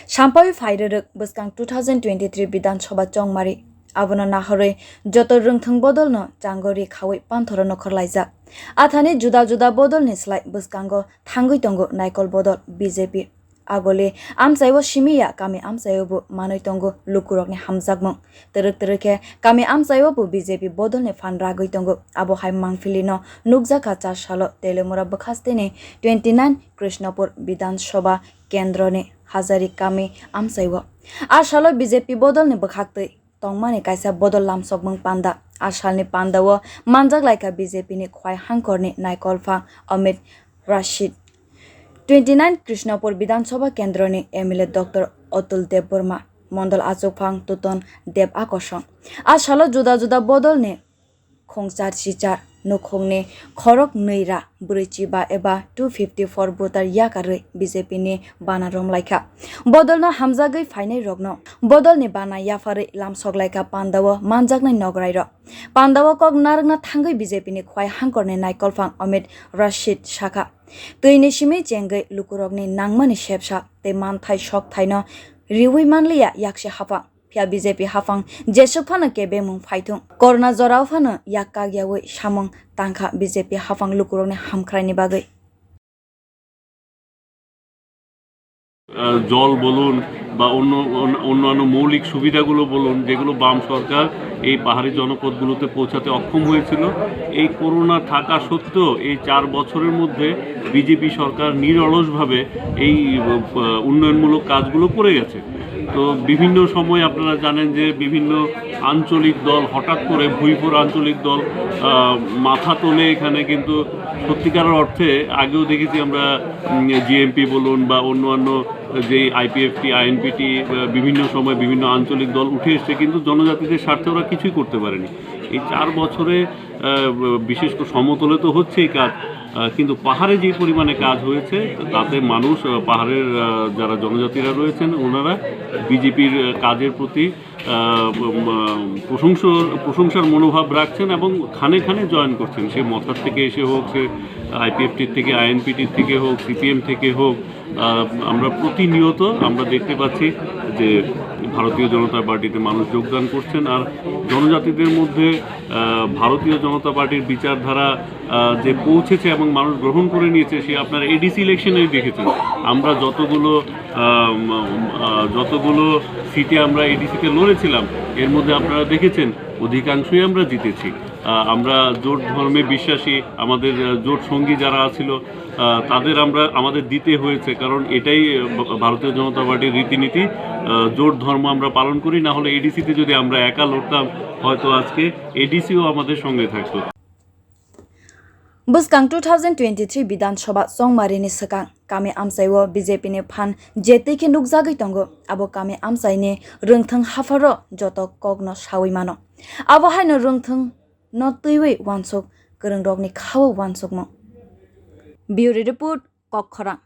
Sampawi Faireruk Bwskang 2023 Bidhansabha chongmari abono nahoroi joto rungthung bodolno changori khawai panthorono khorlaijak athani juda bodolni slai Bwskango thangui tongo naikol bodol BJP agole amchaio simiya kami amchaio bu manoi tongo lukurokni hamjakmung terek kami amchaio bu BJP bodolni phan ragwi tongo abo hai mangfilino nukjakha chasalo Teliamura bwkhasteni 29 Krishnapur Bidhansabha kendrani Hazarikami amchaio salo BJP bodolni bwkhaktwi tongmani kaisa bodol lamsokmung panda asalni pandao lonjaklaikha BJPni khwai hangkorni naikol phang Amit Rashid 29 Krishnapur Bidhansabha kendrani MLA Dr. Otul Dev Burma Mondol Achuk phang Tuton Dev Akosong salo juda bodolni khung charchichar nukhungni khorok nwira bwrichiba eba 254 voter yakarwi BJPni bana romlaikha bodolno hamjagui phainai rokno bodolni bana yafari lamsoklaikha pandao manjaknai nograiro pandao kok nargna thangui BJPni khwai hangkorni naikol phang Amit Rashid shaka tüini simi chengai lukurokni nangmani shepsa te manthai sok thaino riwi manliya yakse hapa Pia BJP hafang jesuk phano kebe mung phaitung corona jorao phano yakagyawi samung tangkha BJP hafang lukurokni hamkhraini bagui জল বলুন বা অন্যান্য মৌলিক সুবিধাগুলো বলুন যেগুলো বাম সরকার এই পাহাড়ি জনপদগুলোতে পৌঁছাতে অক্ষম হয়েছিল এই করোনা থাকা সত্ত্বেও এই 4 বছরের মধ্যে বিজেপি সরকার নিরলসভাবে এই উন্নয়নমূলক কাজগুলো করে গেছে তো বিভিন্ন সময় আপনারা জানেন যে বিভিন্ন আঞ্চলিক দল হঠাৎ করে ভুইপুর আঞ্চলিক দল মাথা তোলে এখানে কিন্তু সত্যিকারের অর্থে আগেও দেখেছি আমরা জিএমপি বলুন বা অন্যান্য যে আইপিএফটি আইএনপিটি বিভিন্ন সময় বিভিন্ন আঞ্চলিক দল উঠে এসছে কিন্তু জনজাতিদের স্বার্থে ওরা কিছুই করতে পারেনি এই 4 বছরে বিশেষ করে সমতলে তো হচ্ছেই কাজ কিন্তু পাহাড়ে যে পরিমাণে কাজ হয়েছে তাতে মানুষ পাহাড়ের যারা জনজাতিরা রয়েছেন ওনারা বিজেপির কাজের প্রতি প্রশংসার মনোভাব রাখছেন এবং খানে জয়েন করছেন সে মথার থেকে এসে হোক সে আইপিএফটির থেকে আইএনপিটির থেকে হোক সিপিএম থেকে হোক আমরা প্রতিনিয়ত আমরা দেখতে পাচ্ছি যে ভারতীয় জনতা পার্টিতে মানুষ যোগদান করছেন আর জনজাতিদের মধ্যে ভারতীয় জনতা পার্টির বিচারধারা যে পৌঁছেছে এবং মানুষ গ্রহণ করে নিয়েছে সে আপনার এডিসি ইলেকশনেই দেখেছেন আমরা যতগুলো সিটে আমরা এডিসিতে লড়েছিলাম এর মধ্যে আপনারা দেখেছেন অধিকাংশই আমরা জিতেছি আমরা জোট ধর্মে বিশ্বাসী আমাদের জোট সঙ্গী যারা ছিল তাদের আমাদের দিতে হয়েছে কারণ এটাই ভারতীয় জনতা পার্টির রীতিনীতি জোট ধর্ম আমরা পালন করি না হলে এডিসিতে যদি আমরা একা লড়তাম হয়তো আজকে এডিসিও আমাদের সঙ্গে থাকতো Bwskang 2023 Bidhansabha chongmarini swkang kami amchaio BJPni phan jetike nukjagui tongo abo kami amchaini rungthung hafaro joto kokno sawi mano abo haino rungthung no tuiwi wansuk kwrwngrokni khawo wansukmung Bureau Report Khorok